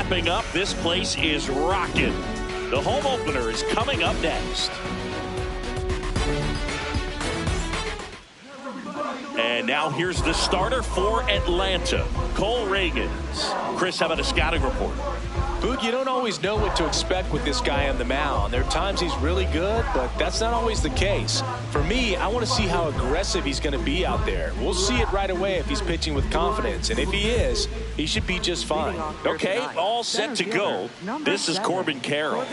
wrapping up. This place is rocking. The home opener is coming up next. And now here's the starter for Atlanta, Cole Ragans. Chris, how about a scouting report? Boog, you don't always know what to expect with this guy on the mound. There are times he's really good, but that's not always the case. For me, I want to see how aggressive he's going to be out there. We'll see it right away if he's pitching with confidence. And if he is, he should be just fine. Okay, all set to go. This is Corbin Carroll.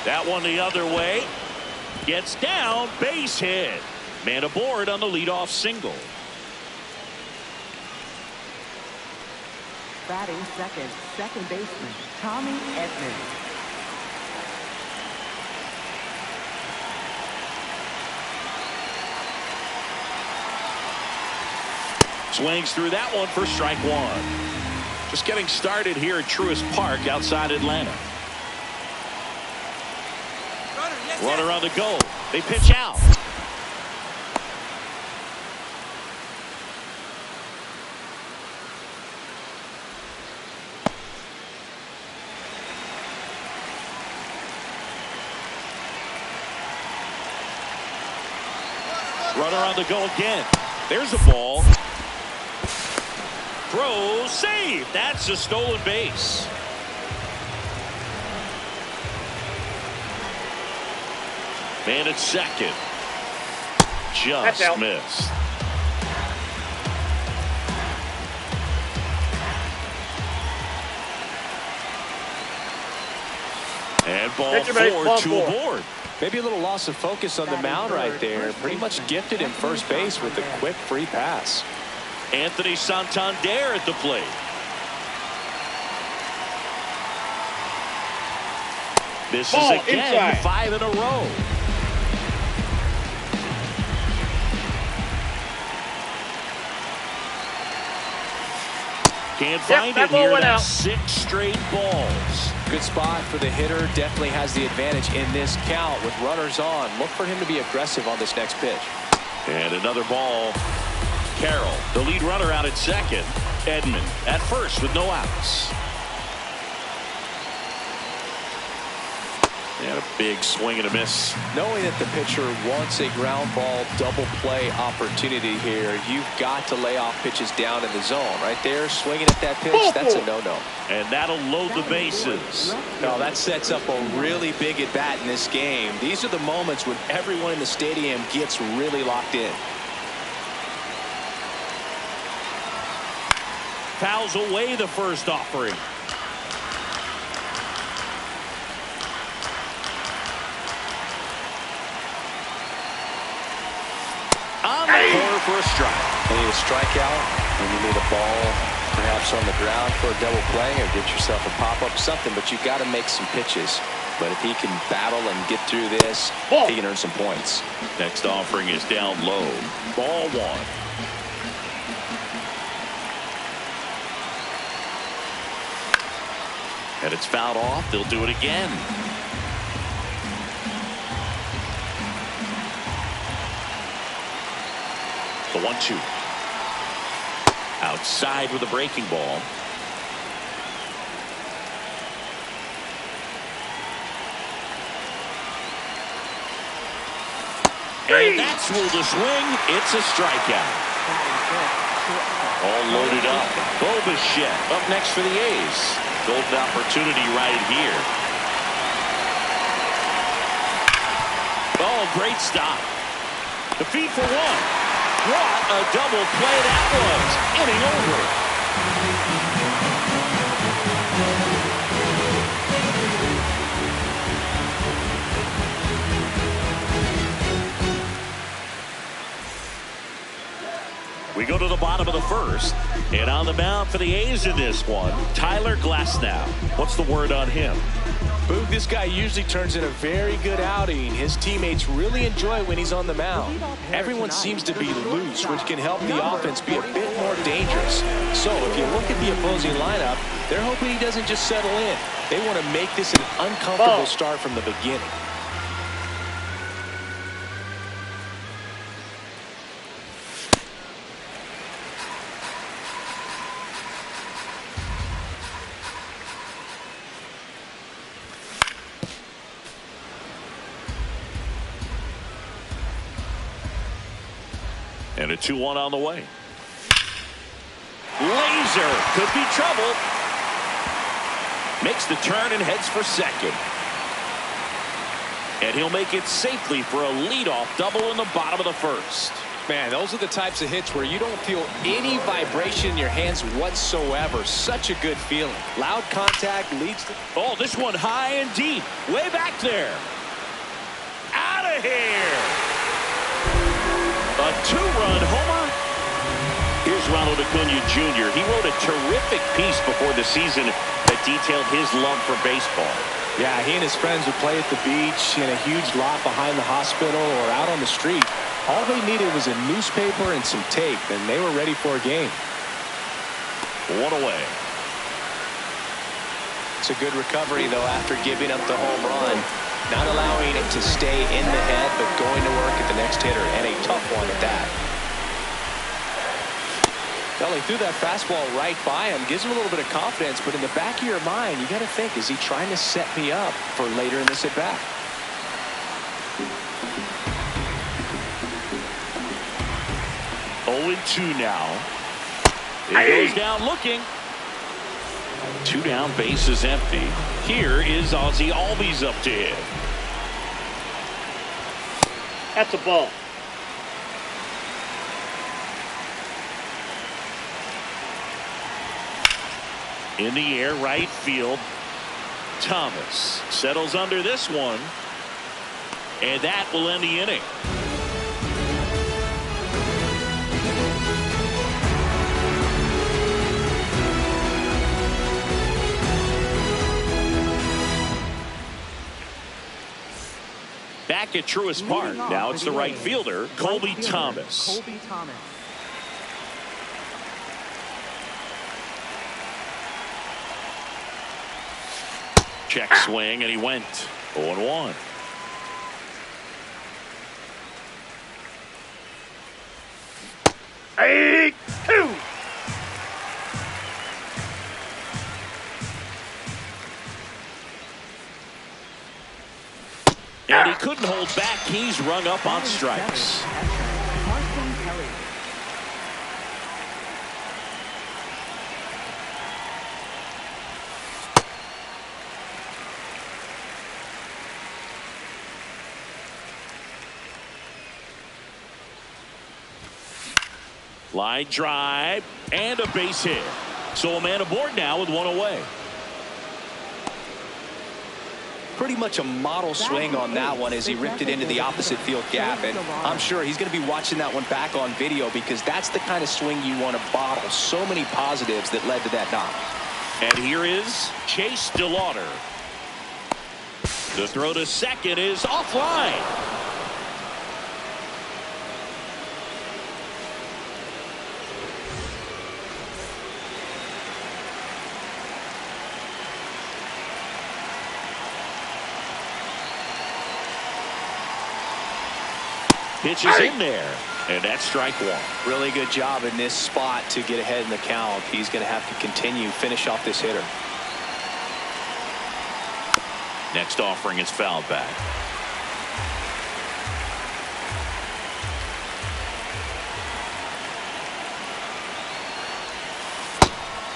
That one the other way. Gets down, base hit. Man aboard on the leadoff single. Batting second, second baseman, Tommy Edman. Swings through that one for strike one. Just getting started here at Truist Park outside Atlanta. Runner on the go. They pitch out. Runner on the go again. There's a ball. Throw, save. That's a stolen base. Man at second. Just missed. And ball four, two aboard. Maybe a little loss of focus on the mound right there. Pretty much gifted him first base with a quick free pass. Anthony Santander at the plate. This is again inside. 5 in a row. Can't find it here. That's 6 straight balls. Good spot for the hitter. Definitely has the advantage in this count with runners on. Look for him to be aggressive on this next pitch. And another ball. Carroll, the lead runner, out at second. Edman at first with no outs. And a big swing and a miss. Knowing that the pitcher wants a ground ball double play opportunity here, you've got to lay off pitches down in the zone. Right there, swinging at that pitch, that's a no-no. And that'll load the bases. No, that sets up a really big at-bat in this game. These are the moments when everyone in the stadium gets really locked in. Fouls away the first offering. On the corner for a strike. You need a strikeout, and you need a ball perhaps on the ground for a double play, or get yourself a pop-up, something, but you got to make some pitches. But if he can battle and get through this, he can earn some points. Next offering is down low. Ball one. And it's fouled off. They'll do it again. The 1-2. Outside with a breaking ball. And that's ruled a swing. It's a strikeout. All loaded up. Bo Bichette up next for the A's. Golden opportunity right here. Oh, great stop. The feed for one. What a double play that was. Inning over. to the bottom of the first. And on the mound for the A's in this one, Tyler Glasnow. What's the word on him? Boog, this guy usually turns in a very good outing. His teammates really enjoy when he's on the mound. Everyone seems to be loose, which can help the offense be a bit more dangerous. So if you look at the opposing lineup, they're hoping he doesn't just settle in. They want to make this an uncomfortable start from the beginning. And a 2-1 on the way. Laser could be trouble. Makes the turn and heads for second. And he'll make it safely for a leadoff double in the bottom of the first. Man, those are the types of hits where you don't feel any vibration in your hands whatsoever. Such a good feeling. Loud contact leads to... Oh, this one high and deep. Way back there. Out of here. A 2-run homer. Here's Ronald Acuna Jr. He wrote a terrific piece before the season that detailed his love for baseball. Yeah, he and his friends would play at the beach, in a huge lot behind the hospital, or out on the street. All they needed was a newspaper and some tape, and they were ready for a game. One away. It's a good recovery, though, after giving up the home run. Not allowing it to stay in the head, but going to work at the next hitter, and a tough one at that. Well, he threw that fastball right by him, gives him a little bit of confidence, but in the back of your mind, you got to think, is he trying to set me up for later in this at-bat? Oh, 2 now. It goes down looking. 2 down, base is empty. Here is Ozzie Albies up to hit. That's a ball. In the air, right field. Thomas settles under this one. And that will end the inning. Back at Truist Park. Now it's the right fielder, Colby Thomas. Colby Thomas. Check swing, and he went 0-1. Hey, 2. And he couldn't hold back. He's rung up on strikes. Carson Kelly. Line drive and a base hit. So a man aboard now with 1 away. Pretty much a model swing on that one as he ripped it into the opposite field gap, and I'm sure he's going to be watching that one back on video because that's the kind of swing you want to bottle. So many positives that led to that knock. And here is Chase DeLauder. The throw to second is offline. Pitch is in there, and that's strike 1. Really good job in this spot to get ahead in the count. He's going to have to continue, finish off this hitter. Next offering is fouled back.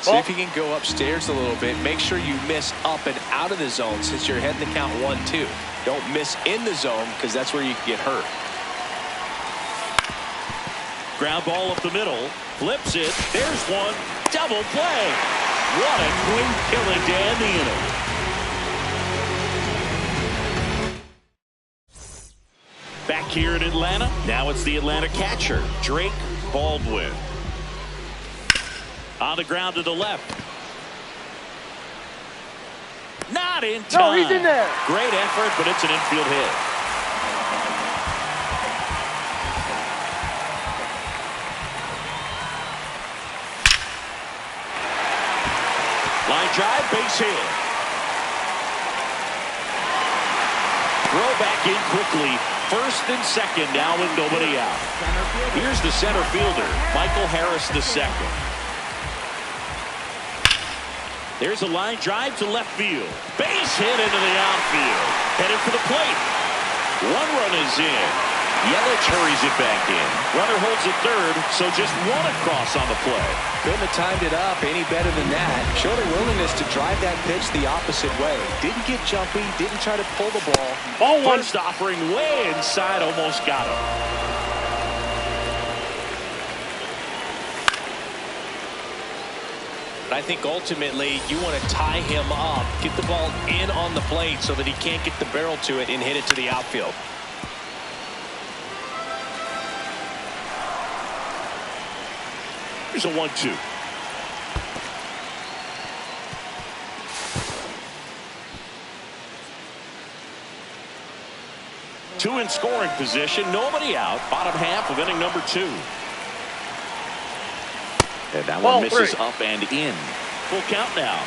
See if you can go upstairs a little bit. Make sure you miss up and out of the zone since you're ahead in the count 1-2. Don't miss in the zone because that's where you can get hurt. Ground ball up the middle. Flips it. There's one. Double play. What a quick killing to end the inning. Back here in Atlanta. Now it's the Atlanta catcher, Drake Baldwin. On the ground to the left. Not in time. No, he's in there. Great effort, but it's an infield hit. Line drive, base hit. Throw back in quickly. First and second now with nobody out. Here's the center fielder, Michael Harris II. There's a line drive to left field. Base hit into the outfield. Headed for the plate. One run is in. Yelich hurries it back in. Runner holds it third, so just one across on the play. Couldn't have timed it up any better than that. Showed a willingness to drive that pitch the opposite way. Didn't get jumpy, didn't try to pull the ball. Ball one. First offering way inside, almost got him. I think ultimately you want to tie him up, get the ball in on the plate so that he can't get the barrel to it and hit it to the outfield. Here's a 1-2. Two in scoring position, nobody out. Bottom half of inning number 2. And that one misses up and in. Full count now.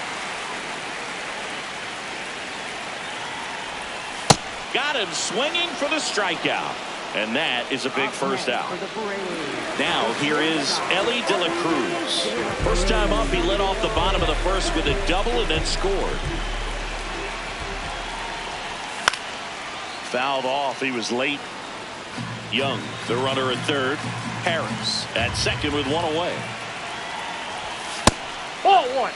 Got him swinging for the strikeout. And that is a big first out. Now here is Elly De La Cruz. First time up, he led off the bottom of the first with a double and then scored. Fouled off. He was late. Young, the runner at third. Harris at second with one away. Ball one.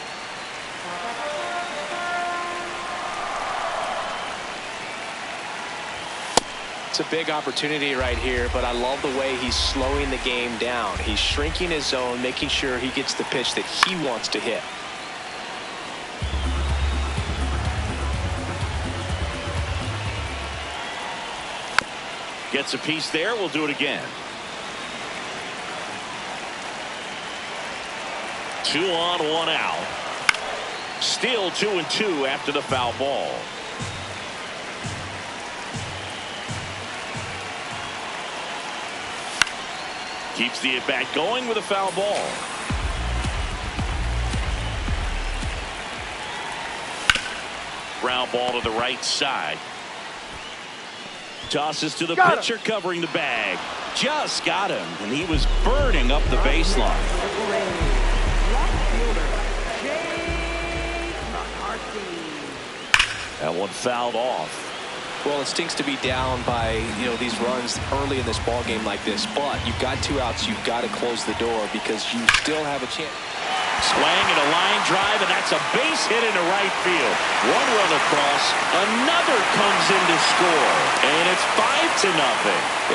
It's a big opportunity right here, but I love the way he's slowing the game down. He's shrinking his zone, making sure he gets the pitch that he wants to hit. Gets a piece there. We'll do it again. 2 on, 1 out. Still 2-2 after the foul ball. Keeps the at-bat going with a foul ball. Ground ball to the right side. Tosses to the pitcher covering the bag. Just got him, and he was burning up the baseline. That one fouled off. Well, it stinks to be down by, these runs early in this ball game like this, but you've got 2 outs. You've got to close the door because you still have a chance. Swing and a line drive, and that's a base hit into right field. One run across, another comes in to score, and it's 5-0.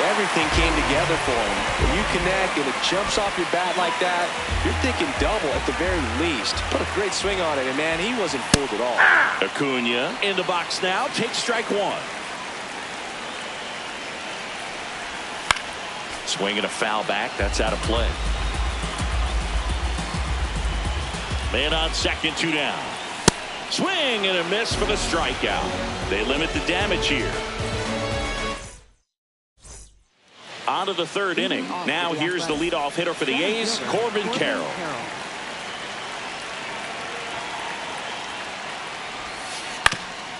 Everything came together for him. When you connect and it jumps off your bat like that, you're thinking double at the very least. Put a great swing on it, and man, he wasn't fooled at all. Acuna in the box now, takes strike 1. Swing and a foul back, that's out of play. Man on second, 2 down. Swing and a miss for the strikeout. They limit the damage here. On to the third inning. Now here's the leadoff hitter for the A's, Corbin Carroll.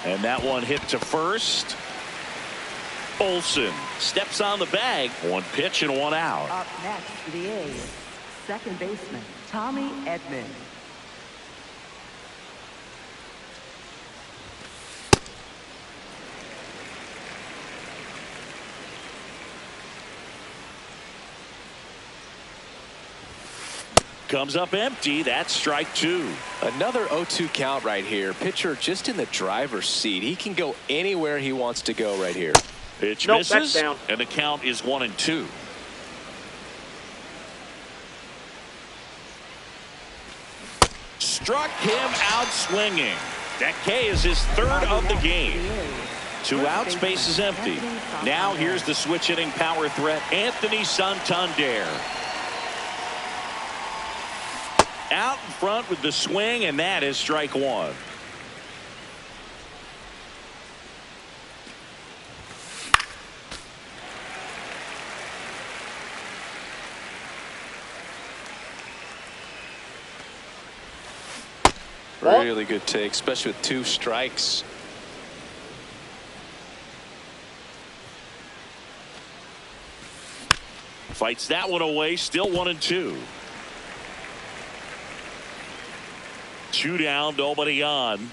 And that one hit to first. Olson steps on the bag. 1 pitch and 1 out. Up next for the A's, second baseman Tommy Edman. Comes up empty. That's strike 2. Another 0-2 count right here. Pitcher just in the driver's seat. He can go anywhere he wants to go right here. Pitch misses, misses, that's down. And the count is 1-2. Struck him out swinging. That K is his 3rd of the game. 2 outs, base is empty. Now here's the switch hitting power threat, Anthony Santander. Out in front with the swing, and that is strike one. Really good take, especially with 2 strikes. Fights that one away, still 1-2. 2 down, nobody on.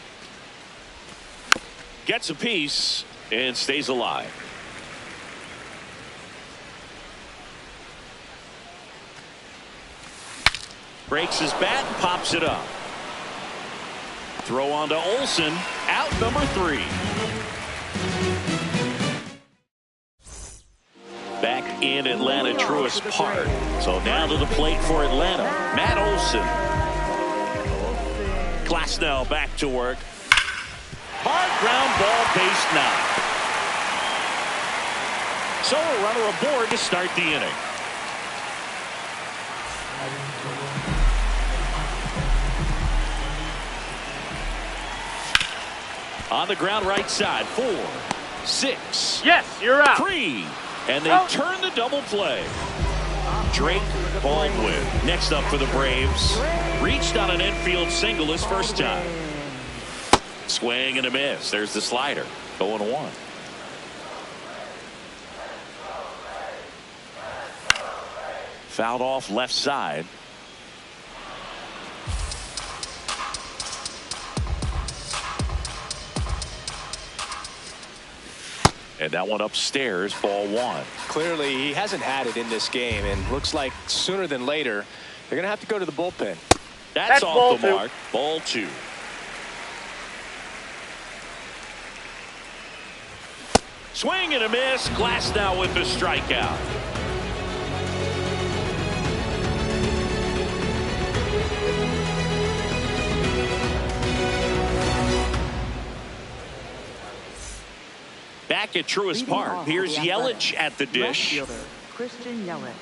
Gets a piece and stays alive. Breaks his bat and pops it up. Throw on to Olsen, out number 3. Back in Atlanta Truist Park. So now to the plate for Atlanta, Matt Olsen. Glasnow back to work. Hard ground ball, base knock. So a runner aboard to start the inning. On the ground right side, 4, 6. Yes, you're out. 3. And they turn the double play. Drake Baldwin next up for the Braves. Reached on an infield single his first time. Swing and a miss. There's the slider. 0-1. Fouled off left side. And that one upstairs, ball 1. Clearly, he hasn't had it in this game, and looks like sooner than later, they're going to have to go to the bullpen. That's ball off the 2. mark. Ball 2. Swing and a miss. Glasnow with the strikeout. Back at Truist Park. Here's Yelich at the dish. Left fielder, Christian Yelich.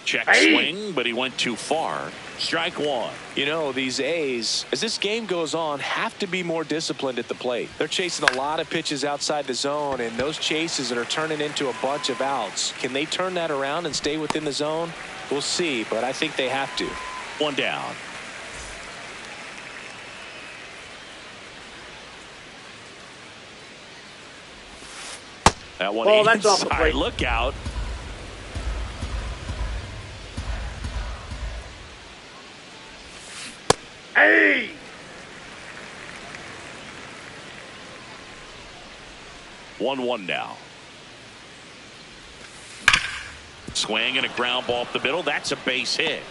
Check swing, but he went too far. Strike 1. You know, these A's, as this game goes on, have to be more disciplined at the plate. They're chasing a lot of pitches outside the zone, and those chases that are turning into a bunch of outs. Can they turn that around and stay within the zone? We'll see, but I think they have to. 1 down. That one that's off the inside. plate. Look out. Hey! One now. Swing and a ground ball up the middle. That's a base hit.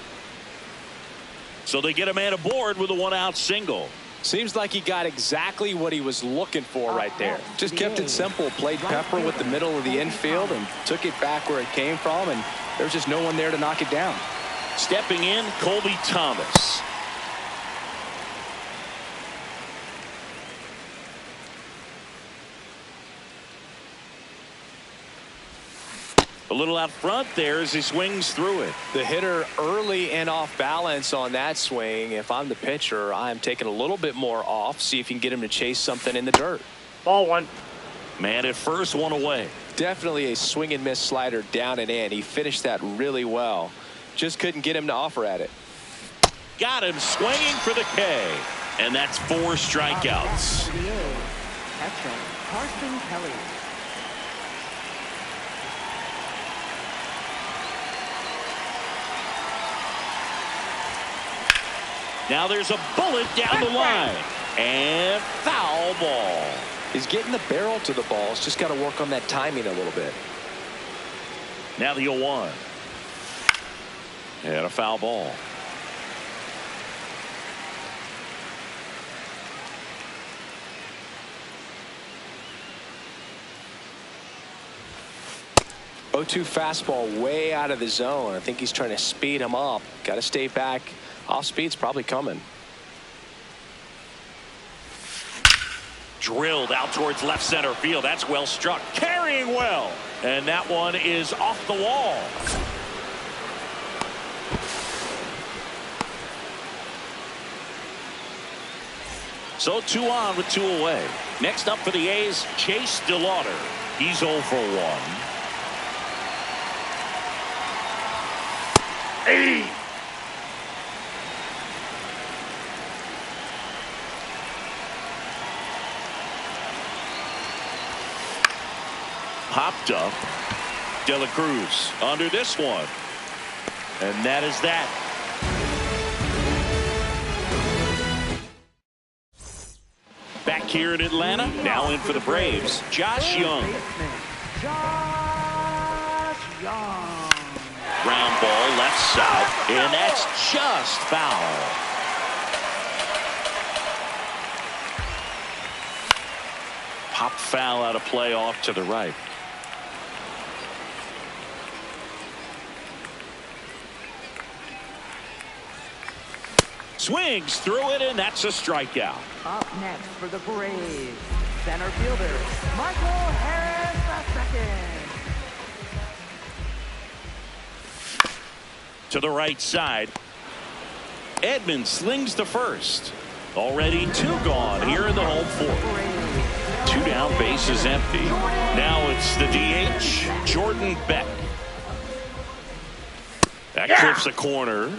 So they get a man aboard with a 1-out single. Seems like he got exactly what he was looking for right there. Just kept it simple, played pepper with the middle of the infield and took it back where it came from, and there's just no one there to knock it down. Stepping in, Colby Thomas. A little out front there as he swings through it. The hitter early and off balance on that swing. If I'm the pitcher, I'm taking a little bit more off, see if you can get him to chase something in the dirt. Ball 1. Man at first, 1 away. Definitely a swing and miss slider down and in. He finished that really well. Just couldn't get him to offer at it. Got him swinging for the K. And that's 4 strikeouts. Catcher, Carson Kelly. Now there's a bullet down the line. And foul ball. He's getting the barrel to the ball. He's just got to work on that timing a little bit. Now the 0-1. And a foul ball. O2 fastball way out of the zone. I think he's trying to speed him up. Got to stay back. Off speed's probably coming. Drilled out towards left center field. That's well struck. Carrying well. And that one is off the wall. So 2 on with 2 away. Next up for the A's, Chase DeLauter. He's 0 for 1. Hey! Popped up. De La Cruz under this one. And that is that. Back here in Atlanta, now in for the Braves, Josh Young. Josh Young. Ground ball left south, and that's just foul. Pop foul out of play off to the right. Swings through it, and that's a strikeout. Up next for the Braves, center fielder Michael Harris II. To the right side. Edman slings to first. Already 2 gone here in the home 4th. 2 down, bases empty. Now it's the DH, Jordan Beck. That clips a corner.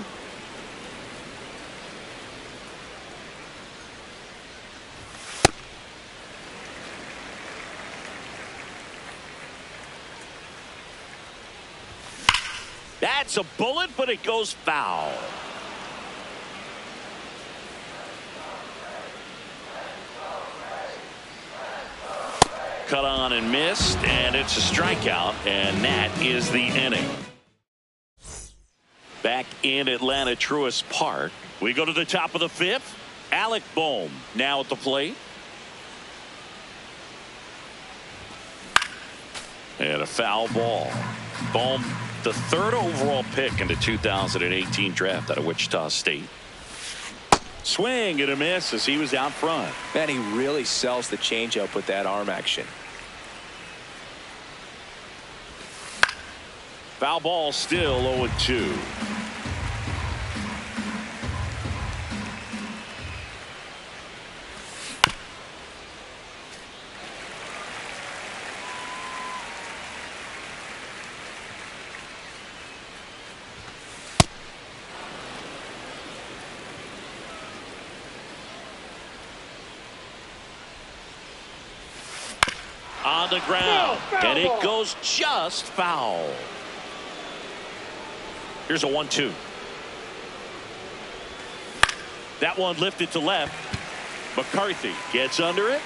That's a bullet, but it goes foul. Cut on and missed, and it's a strikeout, and that is the inning. Back in Atlanta Truist Park, we go to the top of the 5th. Alec Bohm now at the plate. And a foul ball. Bohm, the 3rd overall pick in the 2018 draft out of Wichita State. Swing and a miss as he was out front. Man, he really sells the changeup with that arm action. Foul ball still 0-2. On the ground, and it goes just foul. Here's a 1-2. That one lifted to left. McCarthy gets under it,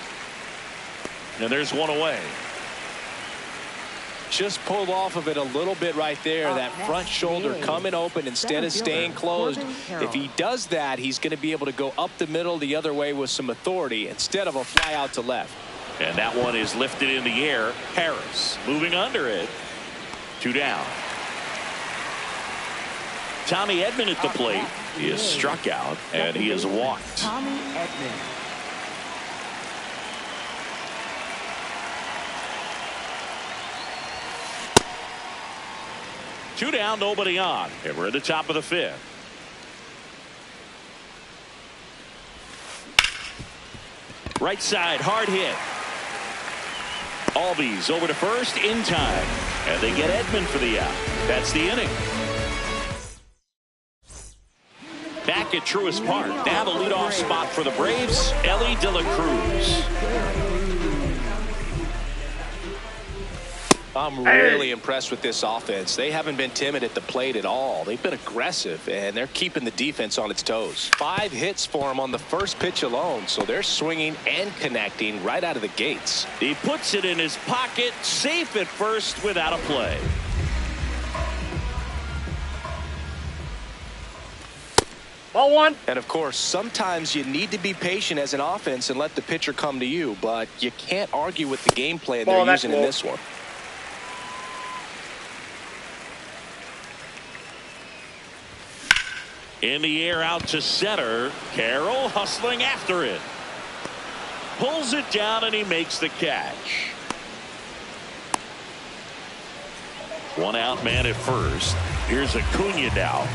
and there's 1 away. Just pulled off of it a little bit right there. That front shoulder coming open instead of staying closed. If he does that, he's going to be able to go up the middle the other way with some authority instead of a fly out to left. And that one is lifted in the air. Harris moving under it. 2 down. Tommy Edman at the plate. He is struck out, and he is walked. Tommy Edman. Two down, nobody on. And we're at the top of the 5th. Right side, hard hit. Albies over to first in time. And they get Edman for the out. That's the inning. Back at Truist Park. Now the leadoff spot for the Braves, Elly De La Cruz. I'm really impressed with this offense. They haven't been timid at the plate at all. They've been aggressive, and they're keeping the defense on its toes. 5 hits for them on the first pitch alone, so they're swinging and connecting right out of the gates. He puts it in his pocket, safe at first without a play. Ball 1. And, of course, sometimes you need to be patient as an offense and let the pitcher come to you, but you can't argue with the game plan they're using in this one. In the air out to center. Carroll hustling after it. Pulls it down and he makes the catch. One out man at first. Here's Acuna now.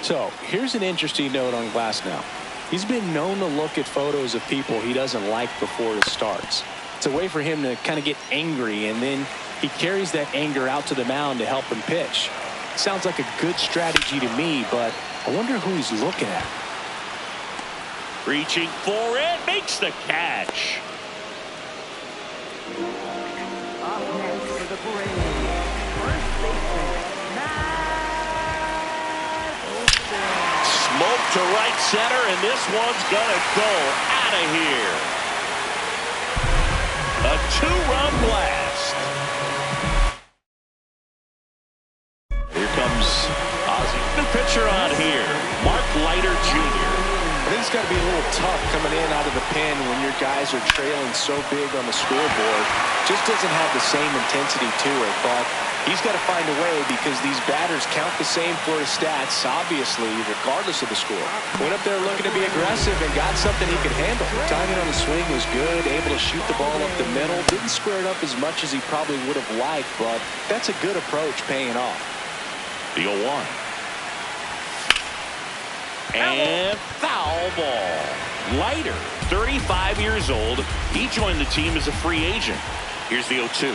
So here's an interesting note on Glasnow. He's been known to look at photos of people he doesn't like before it starts. It's a way for him to kind of get angry, and then he carries that anger out to the mound to help him pitch. Sounds like a good strategy to me, but I wonder who he's looking at. Reaching for it, makes the catch. Up next for the Braves, first baseman, Matt Olson. Smoke to right center, and this one's gonna go out of here. A two-run blast. Here comes Ozzie. New pitcher on here, Mark Leiter Jr. I think it's got to be a little tough coming in out of the pen when your guys are trailing so big on the scoreboard. Just doesn't have the same intensity to it, but he's got to find a way because these batters count the same for his stats, obviously, regardless of the score. Went up there looking to be aggressive and got something he could handle. Timing on the swing was good, able to shoot the ball up the middle. Didn't square it up as much as he probably would have liked, but that's a good approach paying off. The 0-1. And foul ball. Leiter, 35 years old. He joined the team as a free agent. Here's the 0-2.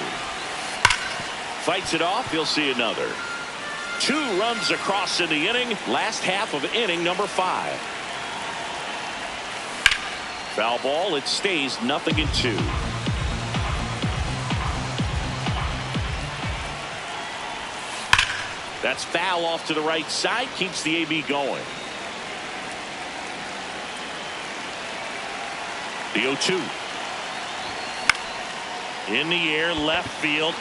Fights it off. He'll see another. 2 runs across in the inning. Last half of inning number 5. Foul ball. It stays 0-2. That's foul off to the right side. Keeps the AB going. The 0-2. In the air, left field.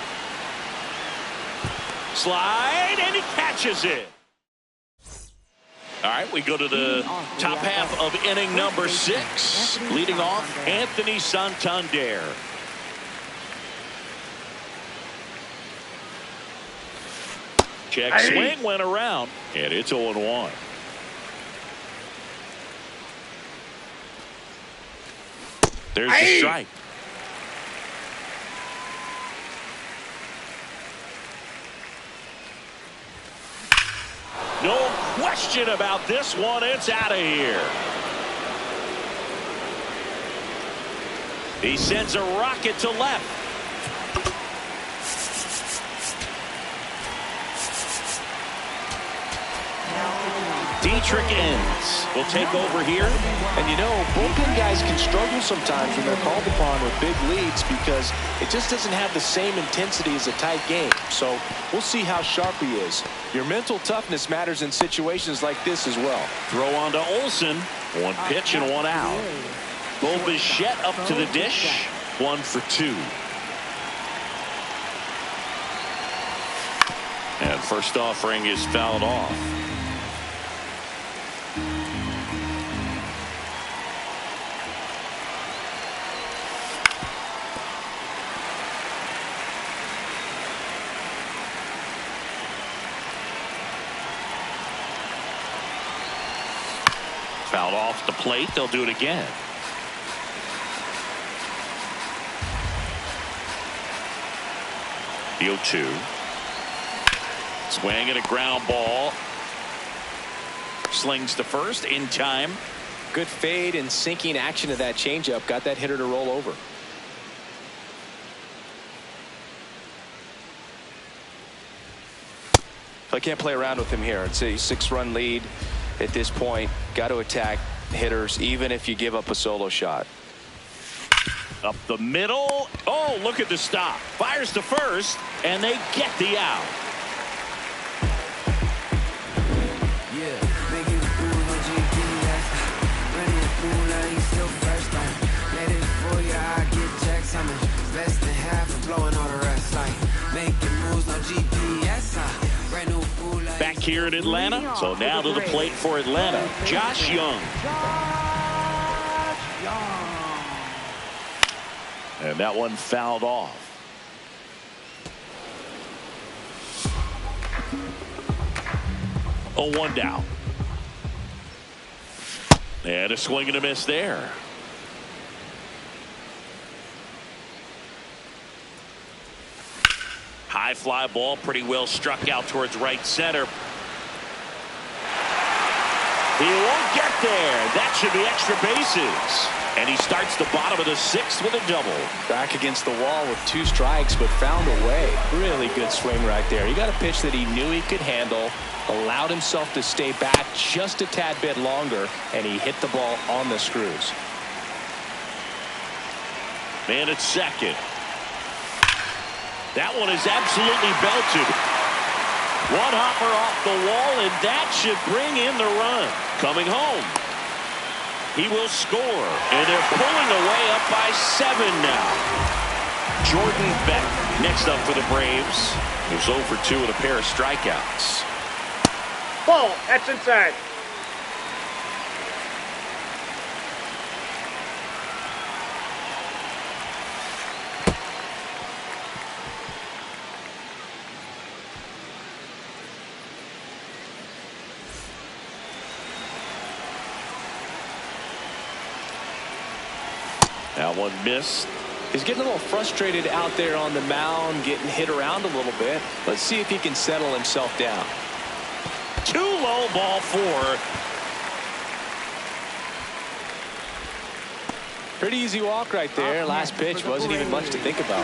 Slide, and he catches it. All right, we go to the top half of inning number 6. Leading off, Anthony Santander. Check swing, went around, and it's 0-1. There's the strike. No question about this one. It's out of here. He sends a rocket to left. Dietrich ends. Will take over here. And you know, bullpen guys can struggle sometimes when they're called upon with big leads because it just doesn't have the same intensity as a tight game. So we'll see how sharp he is. Your mental toughness matters in situations like this as well. Throw on to Olson. 1 pitch and 1 out. Bo Bichette up to the dish. 1 for 2. And first offering is fouled off. Fouled off the plate. They'll do it again. The 0-2. Swing and a ground ball. Slings to first in time. Good fade and sinking action of that changeup. Got that hitter to roll over. I can't play around with him here. It's a 6-run lead at this point. Got to attack hitters even if you give up a solo shot. Up the middle. Oh, look at the stop. Fires to first, and they get the out. Back here in Atlanta. So now to the plate for Atlanta, Josh Young. And that one fouled off. Oh, 1 down. And a swing and a miss there. High fly ball, pretty well struck out towards right center. He won't get there. That should be extra bases. And he starts the bottom of the sixth with a double. Back against the wall with 2 strikes, but found a way. Really good swing right there. He got a pitch that he knew he could handle, allowed himself to stay back just a tad bit longer, and he hit the ball on the screws. Man at second. That one is absolutely belted. One hopper off the wall, and that should bring in the run. Coming home. He will score, and they're pulling away up by 7 now. Jordan Beck next up for the Braves. He was 0 for 2 with a pair of strikeouts. Ball. That's inside. That one missed. He's getting a little frustrated out there on the mound, getting hit around a little bit. Let's see if he can settle himself down. 2 low, ball 4. Pretty easy walk right there. Last pitch wasn't even much to think about.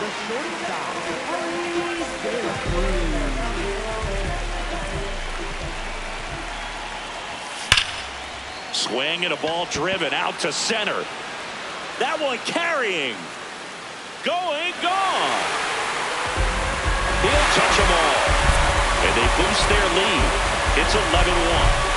Swing and a ball driven out to center. That one carrying. Going, gone. He'll touch them all. And they boost their lead. It's 11-1.